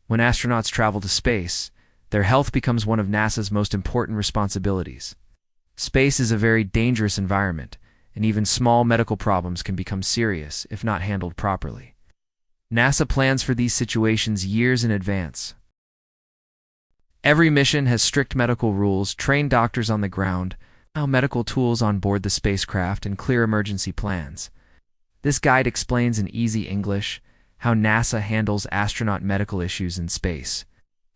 When astronauts travel to space, their health becomes one of NASA's most important responsibilities. Space is a very dangerous environment, and even small medical problems can become serious if not handled properly. NASA plans for these situations years in advance. Every mission has strict medical rules, trained doctors on the ground, medical tools on board the spacecraft, and clear emergency plans. This guide explains in easy English how NASA handles astronaut medical issues in space,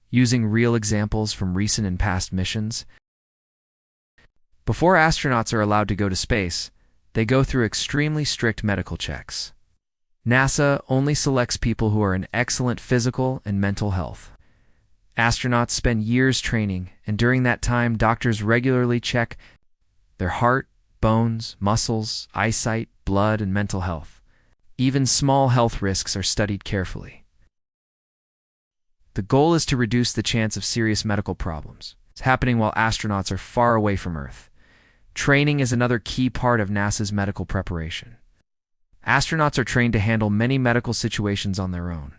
using real examples from recent and past missions. Before astronauts are allowed to go to space, they go through extremely strict medical checks. NASA only selects people who are in excellent physical and mental health. Astronauts spend years training, and during that time, doctors regularly check their heart, bones, muscles, eyesight, blood, and mental health. Even small health risks are studied carefully. The goal is to reduce the chance of serious medical problems. It's happening while astronauts are far away from Earth. Training is another key part of NASA's medical preparation. Astronauts are trained to handle many medical situations on their own.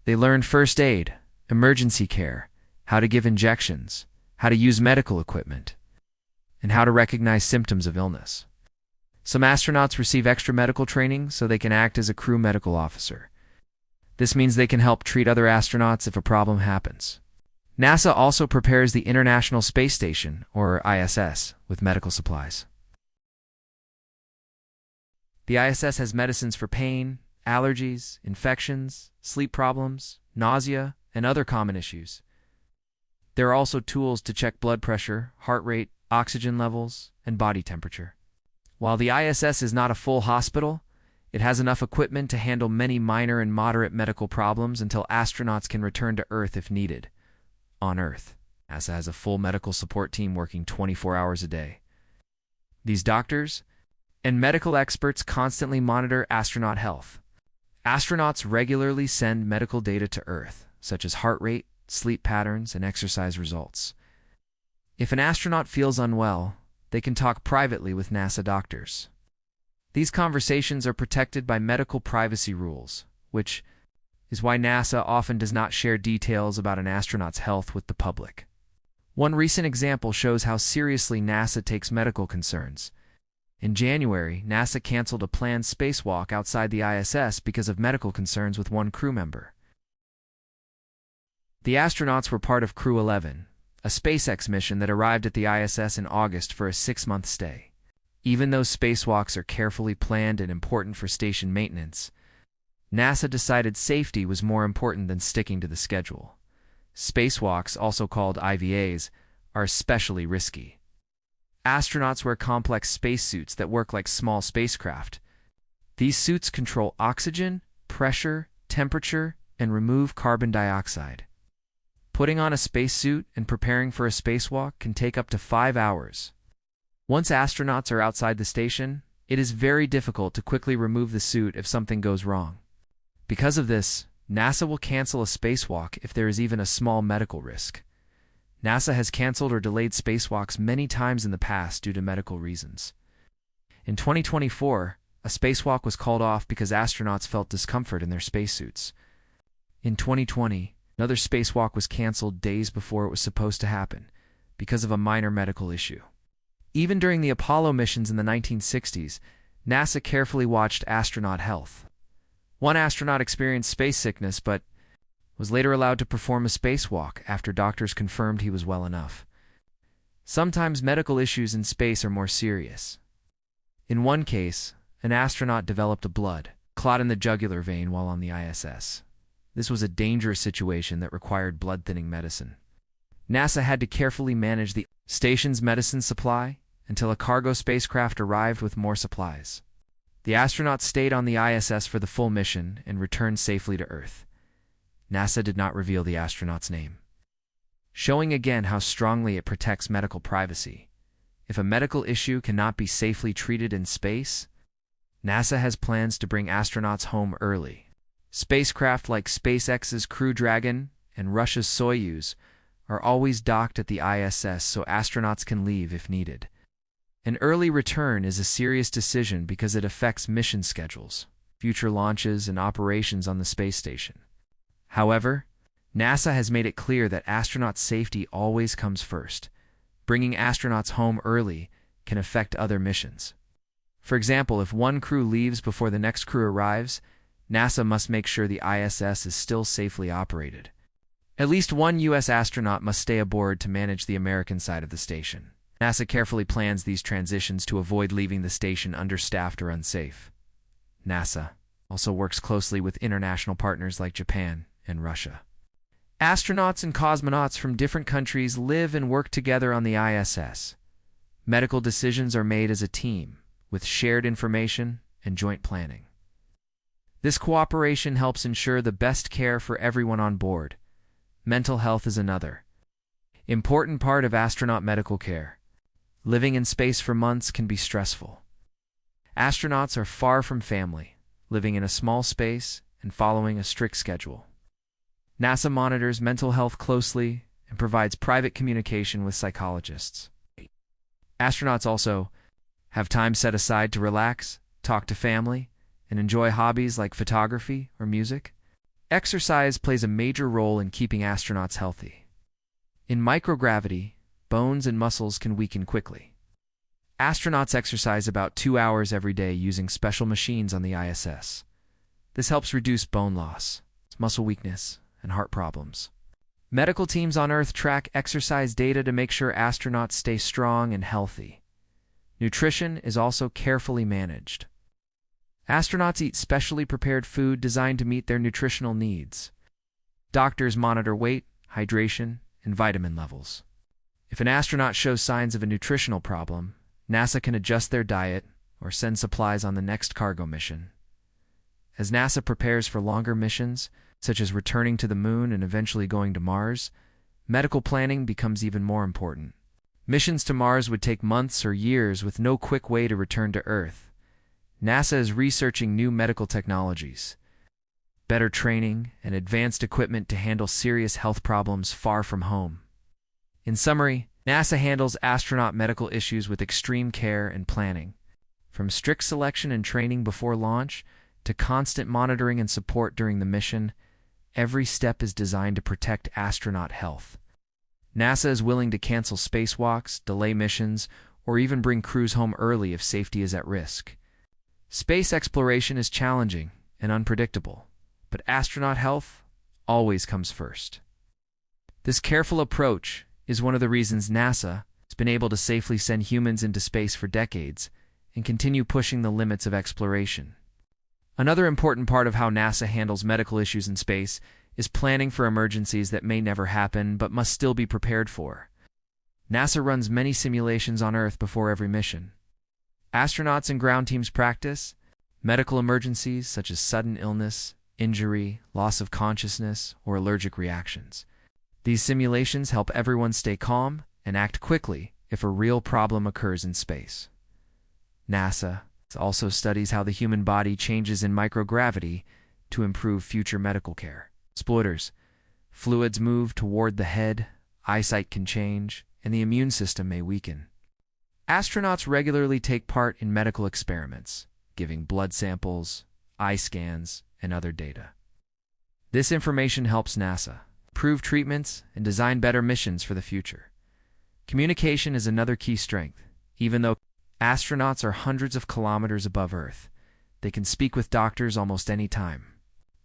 They learn first aid, emergency care, how to give injections, how to use medical equipment, and how to recognize symptoms of illness. Some astronauts receive extra medical training so they can act as a crew medical officer. This means they can help treat other astronauts if a problem happens. NASA also prepares the International Space Station, or ISS, with medical supplies. The ISS has medicines for pain, allergies, infections, sleep problems, nausea, and other common issues. There are also tools to check blood pressure, heart rate, oxygen levels, and body temperature. While the ISS is not a full hospital, it has enough equipment to handle many minor and moderate medical problems until astronauts can return to Earth if needed. On Earth, NASA has a full medical support team working 24 hours a day. These doctors and medical experts constantly monitor astronaut health. Astronauts regularly send medical data to Earth, such as heart rate, sleep patterns, and exercise results. If an astronaut feels unwell, they can talk privately with NASA doctors. These conversations are protected by medical privacy rules, which is why NASA often does not share details about an astronaut's health with the public. One recent example shows how seriously NASA takes medical concerns. In January, NASA canceled a planned spacewalk outside the ISS because of medical concerns with one crew member. The astronauts were part of Crew 11, a SpaceX mission that arrived at the ISS in August for a 6-month stay. Even though spacewalks are carefully planned and important for station maintenance, NASA decided safety was more important than sticking to the schedule. Spacewalks, also called IVAs, are especially risky. Astronauts wear complex spacesuits that work like small spacecraft. These suits control oxygen, pressure, temperature, and remove carbon dioxide. Putting on a spacesuit and preparing for a spacewalk can take up to 5 hours. Once astronauts are outside the station, it is very difficult to quickly remove the suit if something goes wrong. Because of this, NASA will cancel a spacewalk if there is even a small medical risk. NASA has canceled or delayed spacewalks many times in the past due to medical reasons. In 2024, a spacewalk was called off because astronauts felt discomfort in their spacesuits. In 2020, another spacewalk was canceled days before it was supposed to happen because of a minor medical issue. Even during the Apollo missions in the 1960s, NASA carefully watched astronaut health. One astronaut experienced space sickness but was later allowed to perform a spacewalk after doctors confirmed he was well enough. Sometimes medical issues in space are more serious. In one case, an astronaut developed a blood clot in the jugular vein while on the ISS. This was a dangerous situation that required blood-thinning medicine. NASA had to carefully manage the station's medicine supply until a cargo spacecraft arrived with more supplies. The astronauts stayed on the ISS for the full mission and returned safely to Earth. NASA did not reveal the astronaut's name, showing again how strongly it protects medical privacy. If a medical issue cannot be safely treated in space, NASA has plans to bring astronauts home early. Spacecraft like SpaceX's Crew Dragon and Russia's Soyuz are always docked at the ISS so astronauts can leave if needed. An early return is a serious decision because it affects mission schedules, future launches, and operations on the space station. However, NASA has made it clear that astronauts' safety always comes first. Bringing astronauts home early can affect other missions. For example, if one crew leaves before the next crew arrives, NASA must make sure the ISS is still safely operated. At least one U.S. astronaut must stay aboard to manage the American side of the station. NASA carefully plans these transitions to avoid leaving the station understaffed or unsafe. NASA also works closely with international partners like Japan and Russia. Astronauts and cosmonauts from different countries live and work together on the ISS. Medical decisions are made as a team, with shared information and joint planning. This cooperation helps ensure the best care for everyone on board. Mental health is another important part of astronaut medical care. Living in space for months can be stressful. Astronauts are far from family, living in a small space and following a strict schedule. NASA monitors mental health closely and provides private communication with psychologists. Astronauts also have time set aside to relax, talk to family, and enjoy hobbies like photography or music. Exercise plays a major role in keeping astronauts healthy. In microgravity, bones and muscles can weaken quickly. Astronauts exercise about 2 hours every day using special machines on the ISS. This helps reduce bone loss, muscle weakness, and heart problems. Medical teams on Earth track exercise data to make sure astronauts stay strong and healthy. Nutrition is also carefully managed. Astronauts eat specially prepared food designed to meet their nutritional needs. Doctors monitor weight, hydration, and vitamin levels. If an astronaut shows signs of a nutritional problem, NASA can adjust their diet or send supplies on the next cargo mission. As NASA prepares for longer missions, such as returning to the Moon and eventually going to Mars, medical planning becomes even more important. Missions to Mars would take months or years with no quick way to return to Earth. NASA is researching new medical technologies, better training, and advanced equipment to handle serious health problems far from home. In summary, NASA handles astronaut medical issues with extreme care and planning. From strict selection and training before launch to constant monitoring and support during the mission, every step is designed to protect astronaut health. NASA is willing to cancel spacewalks, delay missions, or even bring crews home early if safety is at risk. Space exploration is challenging and unpredictable, but astronaut health always comes first. This careful approach is one of the reasons NASA has been able to safely send humans into space for decades and continue pushing the limits of exploration. Another important part of how NASA handles medical issues in space is planning for emergencies that may never happen but must still be prepared for. NASA runs many simulations on Earth before every mission. Astronauts and ground teams practice medical emergencies such as sudden illness, injury, loss of consciousness, or allergic reactions. These simulations help everyone stay calm and act quickly if a real problem occurs in space. NASA also studies how the human body changes in microgravity to improve future medical care. Exploiters, fluids move toward the head, eyesight can change, and the immune system may weaken. Astronauts regularly take part in medical experiments, giving blood samples, eye scans, and other data. This information helps NASA improve treatments and design better missions for the future. Communication is another key strength. Even though astronauts are hundreds of kilometers above Earth, they can speak with doctors almost any time.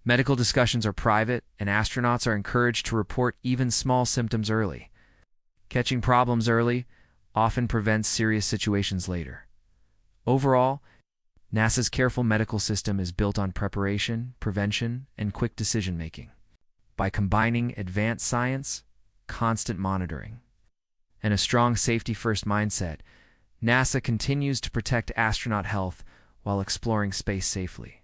Medical discussions are private, and astronauts are encouraged to report even small symptoms early. Catching problems early often prevents serious situations later. Overall, NASA's careful medical system is built on preparation, prevention, and quick decision-making. By combining advanced science, constant monitoring, and a strong safety-first mindset, NASA continues to protect astronaut health while exploring space safely.